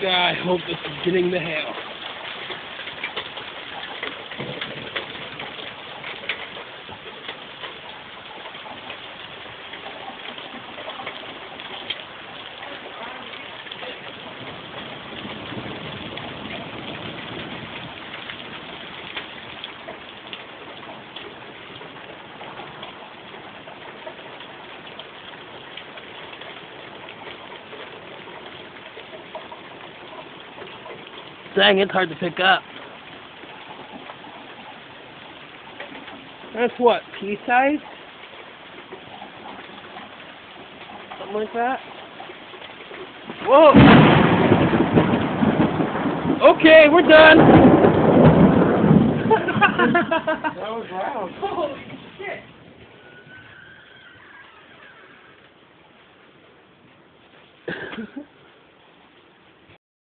I hope this is getting the hail. Dang, it's hard to pick up. That's what, pea-sized? Something like that? Whoa! Okay, we're done! That was loud. Holy shit!